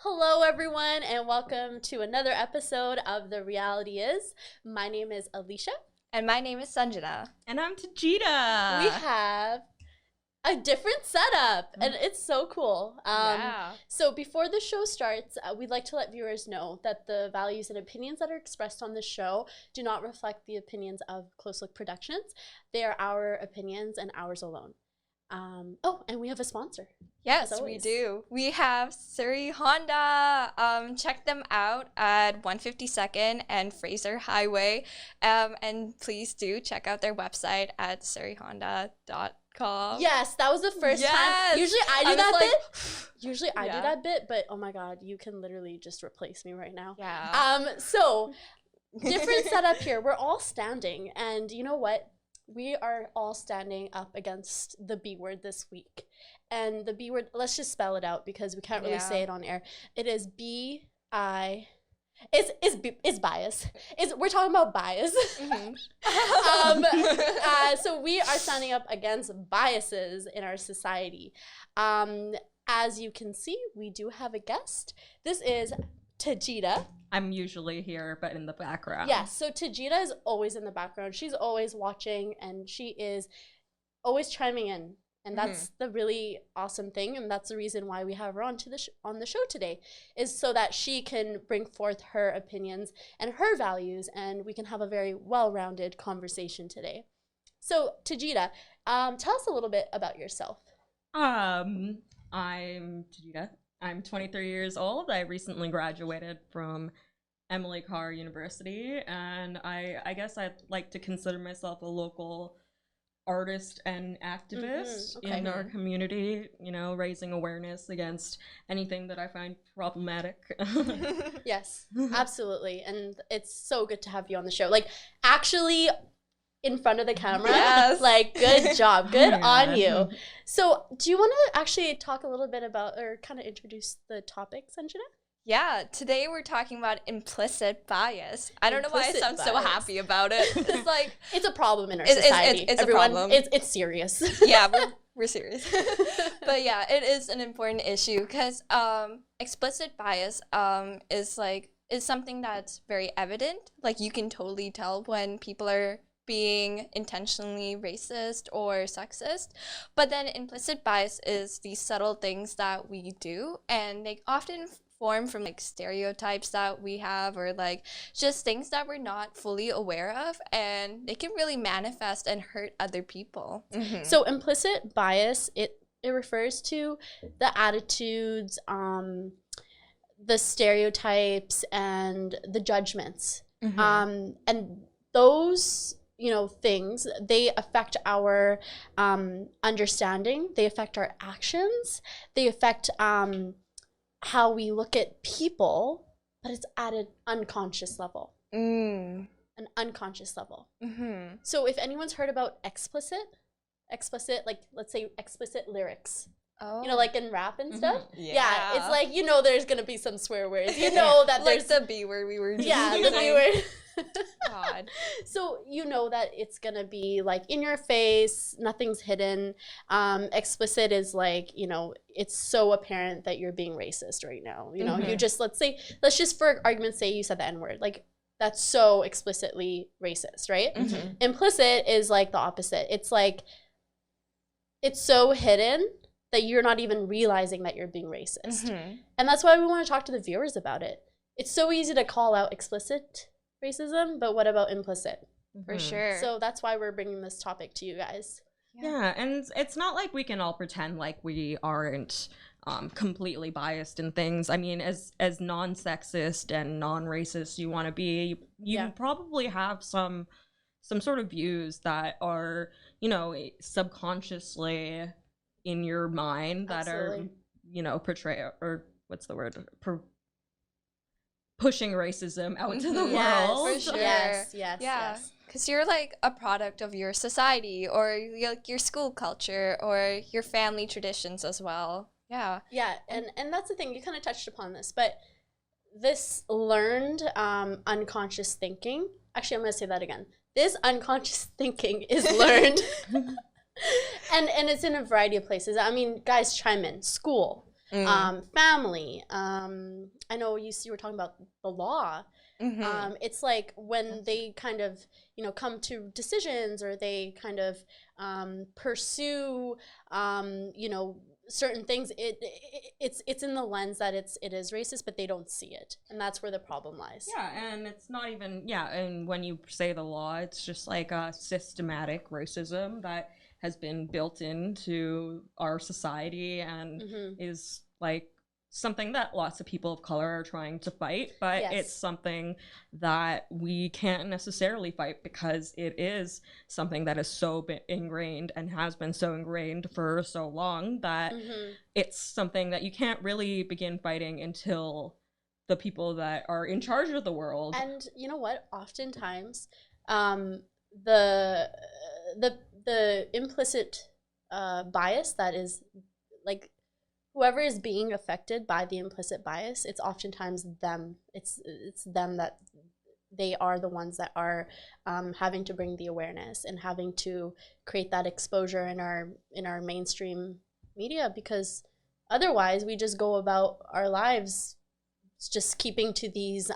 Hello, everyone, and welcome to another episode of The Reality Is. My name is Alicia. And my name is Sanjana. And I'm Teejita. We have a different setup, and it's so cool. So before the show starts, we'd like to let viewers know that the values and opinions that are expressed on the show do not reflect the opinions of Close Look Productions. They are our opinions and ours alone. And we have a sponsor. Yes, we do. We have Surrey Honda. Check them out at 152nd and Fraser Highway. And please do check out their website at surreyhonda.com. Yes, that was the first time. Usually I do that bit. Usually I do that bit, but oh my god, you can literally just replace me right now. Yeah. So different setup here. We're all standing, and you know what? We are all standing up against the B word this week. And the B word, let's just spell it out because we can't really say it on air. It is B-I... It's bias. We're talking about bias. So we are standing up against biases in our society. As you can see, we do have a guest. This is Teejita. I'm usually here, but in the background. Yes, so Teejita is always in the background. She's always watching, and she is always chiming in. And that's the really awesome thing, and that's the reason why we have her on the show today, is so that she can bring forth her opinions and her values, and we can have a very well-rounded conversation today. So, Teejita, tell us a little bit about yourself. I'm Teejita. I'm 23 years old. I recently graduated from Emily Carr University, and I guess I'd like to consider myself a local artist and activist in our community, you know, raising awareness against anything that I find problematic. Yes, absolutely. And it's so good to have you on the show. Like, actually in front of the camera. Yes. Like, good job. Good on you. So do you want to actually talk a little bit about, or kind of introduce the topic, Sanjana? Yeah, today we're talking about implicit bias. I don't know why I sound so happy about it. It's like it's a problem in our society. It's a problem. It's serious. Yeah, we're serious. But yeah, it is an important issue because explicit bias is something that's very evident. Like, you can totally tell when people are being intentionally racist or sexist. But then implicit bias is these subtle things that we do, and they often form from like stereotypes that we have, or like just things that we're not fully aware of, and they can really manifest and hurt other people. So implicit bias, it refers to the attitudes, the stereotypes, and the judgments. And those, you know, things, they affect our understanding, they affect our actions, they affect how we look at people, but it's at an unconscious level. An unconscious level. So if anyone's heard about explicit, like, let's say explicit lyrics. Oh. You know, like in rap and stuff? Yeah. It's like, you know, there's going to be some swear words. You know that there's... like the B word we were just using. The B word. God. So you know that it's going to be like in your face, nothing's hidden. Explicit is like, you know, it's so apparent that you're being racist right now. You know, you just, let's just for argument's sake, you said the N-word. Like, that's so explicitly racist, right? Implicit is like the opposite. It's like, it's so hidden that you're not even realizing that you're being racist. And that's why we want to talk to the viewers about it. It's so easy to call out explicit racism, but what about implicit? For sure. So that's why we're bringing this topic to you guys. Yeah, and it's not like we can all pretend like we aren't completely biased in things. I mean, as non-sexist and non-racist you want to be, you probably have some sort of views that are, you know, subconsciously in your mind that are, you know, portray, or what's the word? Pushing racism out into the world. For sure. Yes. Because you're like a product of your society, or your school culture, or your family traditions as well. Yeah. Yeah, and that's the thing, you kind of touched upon this, but this learned unconscious thinking, actually I'm going to say that again. This unconscious thinking is learned. And it's in a variety of places. I mean, guys, chime in. School. family. I know you were talking about the law. It's like when they kind of, you know, come to decisions, or they kind of pursue, you know, certain things. It's in the lens that it is racist, but they don't see it, and that's where the problem lies. Yeah, and it's not even and when you say the law, it's just like a systematic racism that has been built into our society and is like something that lots of people of color are trying to fight, but it's something that we can't necessarily fight because it is something that is so ingrained and has been so ingrained for so long that it's something that you can't really begin fighting until the people that are in charge of the world. And you know what? Oftentimes, the implicit bias that is like, whoever is being affected by the implicit bias, it's oftentimes them. It's them, that they are the ones that are having to bring the awareness and having to create that exposure in our mainstream media, because otherwise we just go about our lives just keeping to these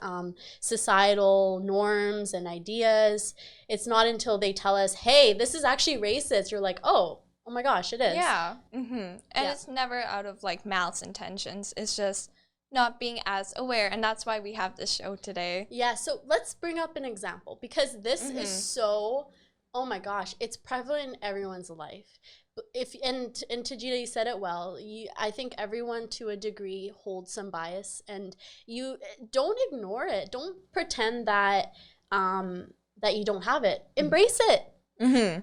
societal norms and ideas. It's not until they tell us, hey, this is actually racist, you're like, oh my gosh, it is. Yeah. And it's never out of like malice intentions. It's just not being as aware, and that's why we have this show today. Yeah, so let's bring up an example, because this is so, oh my gosh, it's prevalent in everyone's life. And Teejita, you said it well. I think everyone to a degree holds some bias, and you don't ignore it. Don't pretend that that you don't have it. Embrace it.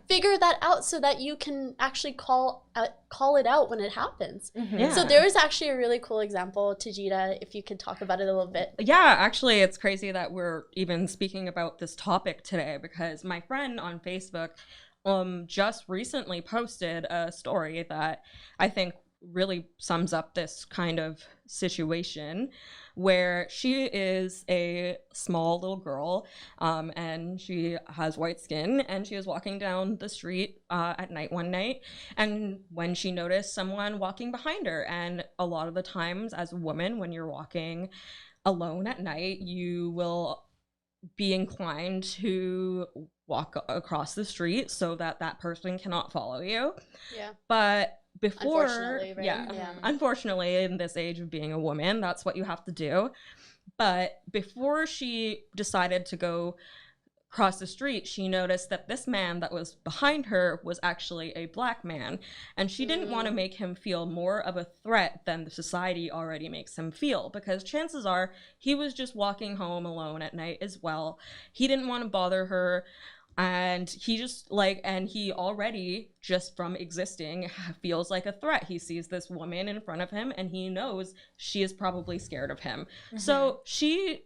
Figure that out so that you can actually call it out when it happens. So there is actually a really cool example, Teejita, if you could talk about it a little bit. Yeah, actually, it's crazy that we're even speaking about this topic today, because my friend on Facebook just recently posted a story that I think really sums up this kind of situation, where she is a small little girl, and she has white skin, and she was walking down the street at night one night, and when she noticed someone walking behind her, and a lot of the times as a woman, when you're walking alone at night, you will be inclined to walk across the street so that that person cannot follow you. But before, unfortunately, right? Unfortunately, in this age of being a woman, that's what you have to do. But before she decided to go across the street, she noticed that this man that was behind her was actually a black man, and she didn't want to make him feel more of a threat than the society already makes him feel, because chances are he was just walking home alone at night as well. He didn't want to bother her, and he already, just from existing, feels like a threat. He sees this woman in front of him, and he knows she is probably scared of him. So she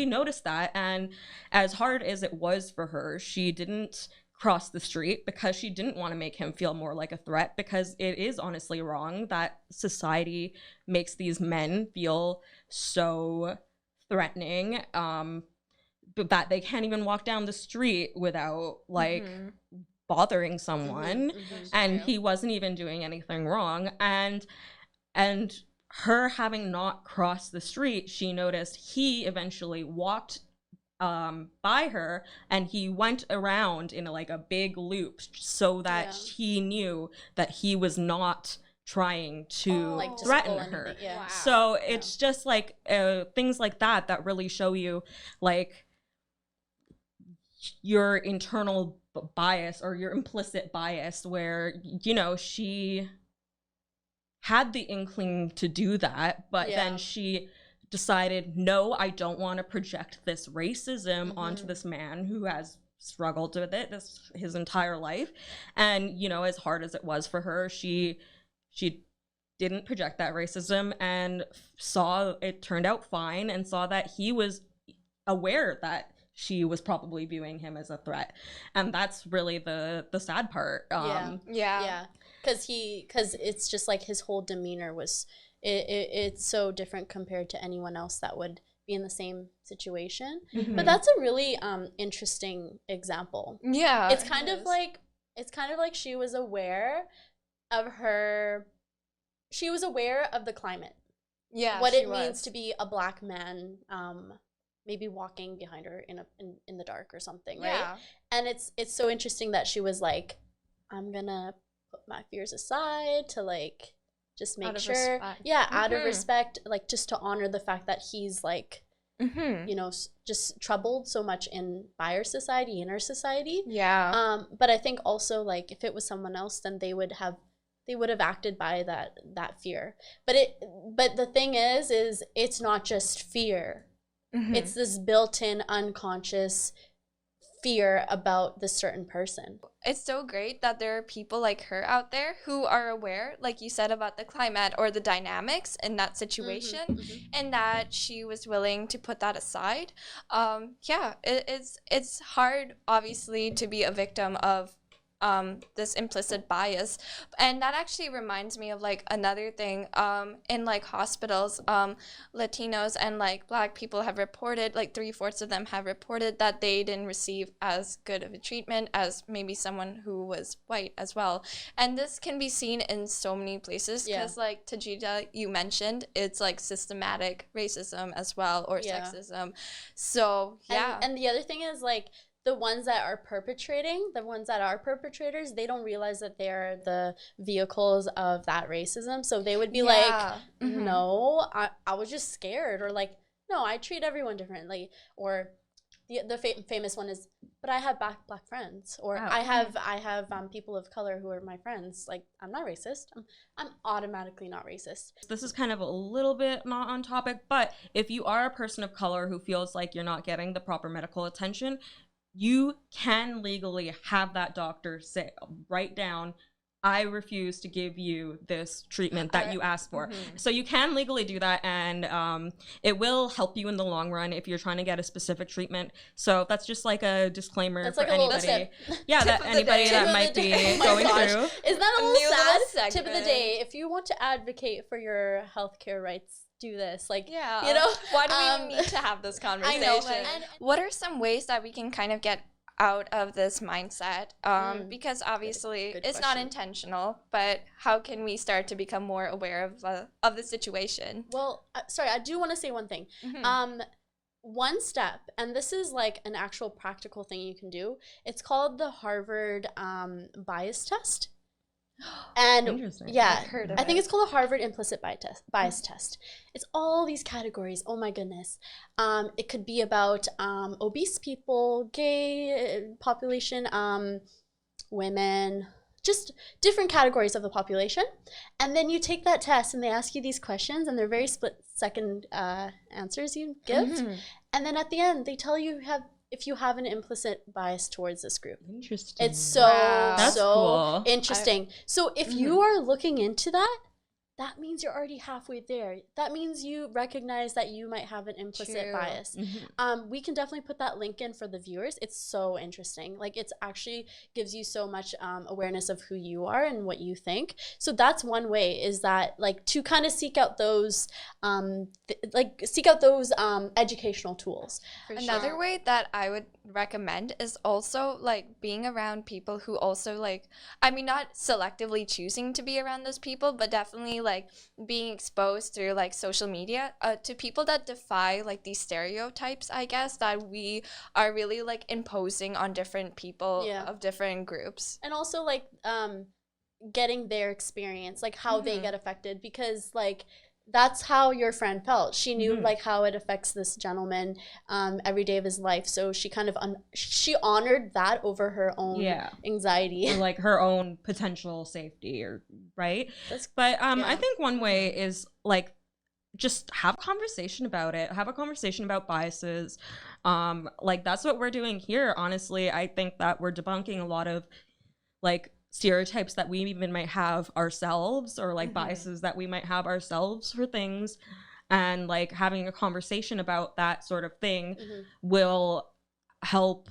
noticed that, and as hard as it was for her, she didn't cross the street because she didn't want to make him feel more like a threat, because it is honestly wrong that society makes these men feel so threatening, that they can't even walk down the street without bothering someone. And he wasn't even doing anything wrong, and her having not crossed the street, she noticed he eventually walked by her, and he went around in a big loop so that he knew that he was not trying to threaten her. Wow. So it's just things like that that really show you your internal bias or your implicit bias, where she had the inkling to do that, but then she decided, no, I don't want to project this racism onto this man who has struggled with it his entire life. And as hard as it was for her, she didn't project that racism, and saw it turned out fine, and saw that he was aware that she was probably viewing him as a threat. And that's really the sad part. Because it's just like his whole demeanor was, it's so different compared to anyone else that would be in the same situation. But that's a really interesting example. It's kind of like she was aware of her she was aware of the climate. Yeah, what she it means was. to be a Black man, maybe walking behind her in the dark or something, right? Yeah. And it's so interesting that she was like, I'm gonna put my fears aside to like just make Out of sure, respect. out of respect, like just to honor the fact that he's like, you know, just troubled so much by our society, in our society. Yeah. But I think also like if it was someone else, then they would have acted by that fear. But the thing is it's not just fear. It's this built-in unconscious fear about this certain person. It's so great that there are people like her out there who are aware, like you said, about the climate or the dynamics in that situation, and that she was willing to put that aside. It's hard, obviously, to be a victim of this implicit bias, and that actually reminds me of like another thing. In like hospitals, Latinos and like Black people have reported, like 3/4 of them have reported that they didn't receive as good of a treatment as maybe someone who was white as well. And this can be seen in so many places, because like Teejita, you mentioned, it's like systematic racism as well, or sexism. So and the other thing is like the ones that are perpetrators, they don't realize that they're the vehicles of that racism. So they would be like, no, I was just scared, or like, no, I treat everyone differently, or the famous one is, but I have black friends, or I have people of color who are my friends. Like, I'm not racist. I'm automatically not racist. This is kind of a little bit not on topic, but if you are a person of color who feels like you're not getting the proper medical attention, you can legally have that doctor say, write down, I refuse to give you this treatment that you asked for. So you can legally do that, and it will help you in the long run if you're trying to get a specific treatment. So that's just like a disclaimer for anybody. Yeah, that anybody that might be going through. Isn't that a little sad? Tip of the segment. day: if you want to advocate for your healthcare rights, do this. Like, you know, why do we even need to have this conversation? I know. And what are some ways that we can kind of get out of this mindset? Because obviously it's not intentional, but how can we start to become more aware of the situation? Well, sorry, I do want to say one thing. One step, and this is like an actual practical thing you can do. It's called the Harvard Bias Test. And Interesting. yeah, I've heard of I think it. it's called the Harvard Implicit Bias Test. It's all these categories. Oh my goodness. It could be about obese people, gay population, women, just different categories of the population. And then you take that test and they ask you these questions, and they're very split-second answers you give. And then at the end, they tell you if you have an implicit bias towards this group. Interesting. It's so That's cool. interesting. So if you are looking into that, that means you're already halfway there. That means you recognize that you might have an implicit bias. We can definitely put that link in for the viewers. It's so interesting. Like, it's actually gives you so much awareness of who you are and what you think. So that's one way, is that like to kind of seek out those educational tools. Another way that I would recommend is also like being around people who also like, I mean, not selectively choosing to be around those people, but definitely like being exposed through like social media to people that defy like these stereotypes, I guess, that we are really like imposing on different people of different groups. And also like getting their experience, like how they get affected, because like that's how your friend felt. She knew like how it affects this gentleman every day of his life. So she kind of she honored that over her own anxiety, or like her own potential safety, or right. But I think one way is like just have a conversation about it. Have a conversation about biases. Like that's what we're doing here. Honestly, I think that we're debunking a lot of like stereotypes that we even might have ourselves, or like biases that we might have ourselves for things, and like having a conversation about that sort of thing will help,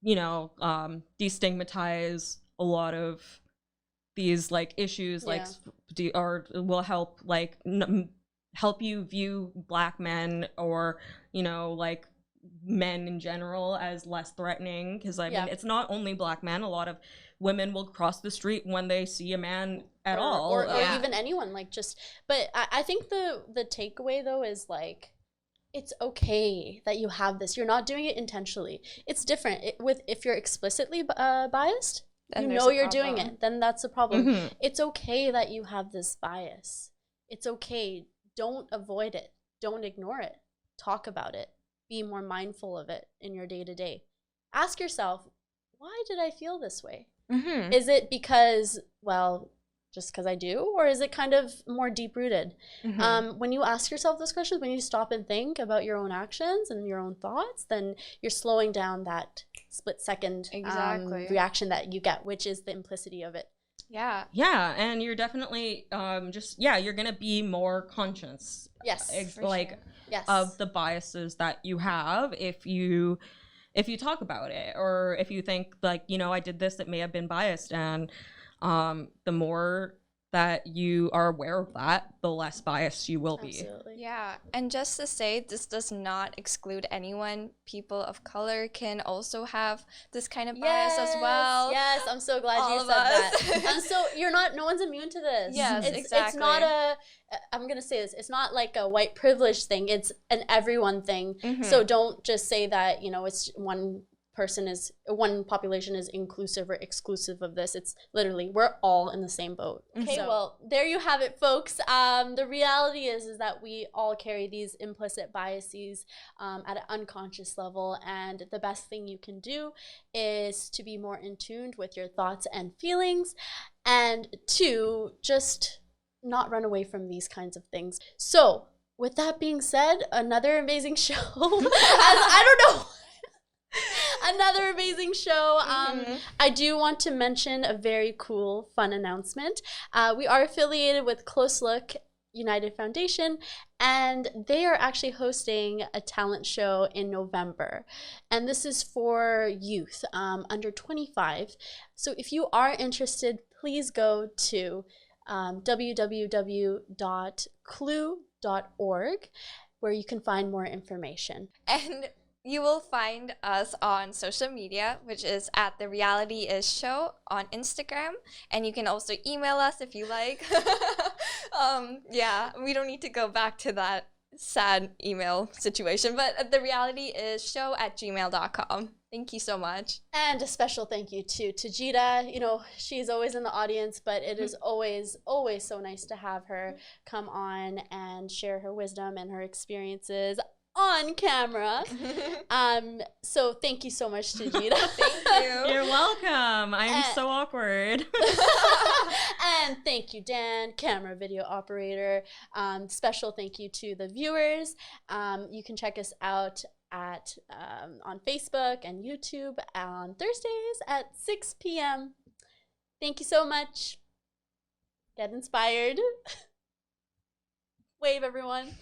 you know, destigmatize a lot of these like issues, like or will help like help you view Black men, or you know, like men in general as less threatening, because I Yeah. mean, it's not only black men. A lot of women will cross the street when they see a man at all, or Yeah. even anyone, like, just. But I think the takeaway though is like, it's okay that you have this. You're not doing it intentionally. It's different if you're explicitly biased. Then You there's know a you're doing problem. it. Then that's a problem. Mhm. It's okay that you have this bias. It's okay. Don't avoid it. Don't ignore it. Talk about it. Be more mindful of it in your day to day. Ask yourself, why did I feel this way? Mm-hmm. Is it because, well, just because I do? Or is it kind of more deep rooted? Mm-hmm. When you ask yourself those questions, when you stop and think about your own actions and your own thoughts, then you're slowing down that split second Exactly. reaction that you get, which is the implicity of it. Yeah. Yeah, and you're definitely you're gonna be more conscious. Yes, for like sure. Yes. of the biases that you have if you talk about it, or if you think like, I did this, it may have been biased, and the more that you are aware of that, the less biased you will be. Absolutely. Yeah, and just to say, this does not exclude anyone. People of color can also have this kind of bias as well. Yes, I'm so glad All you of said that. us. And so no one's immune to this. Yes, It's exactly. not I'm gonna say this, it's not like a white privilege thing, it's an everyone thing. Mhm. So don't just say that, it's one population is inclusive or exclusive of this. It's literally, we're all in the same boat. Okay, So- well, there you have it, folks. The reality is that we all carry these implicit biases at an unconscious level, and the best thing you can do is to be more in tune with your thoughts and feelings, and to just not run away from these kinds of things. So, with that being said, another amazing show. I don't know. Another amazing show. Mhm. I do want to mention a very cool, fun announcement. We are affiliated with Close Look United Foundation, and they are actually hosting a talent show in November. And this is for youth under 25. So if you are interested, please go to www.clue.org, where you can find more information. And you will find us on social media, which is at The Reality Is Show on Instagram. And you can also email us if you like. Yeah, we don't need to go back to that sad email situation, but The Reality Is Show@gmail.com. Thank you so much. And a special thank you to Teejita. She's always in the audience, but it is always, always so nice to have her come on and share her wisdom and her experiences on camera. So thank you so much, Teejita. Thank you. You're welcome. I'm so awkward. And thank you, Dan, camera video operator. Special thank you to the viewers. You can check us out on Facebook and YouTube on Thursdays at 6 p.m. Thank you so much. Get inspired. Wave, everyone.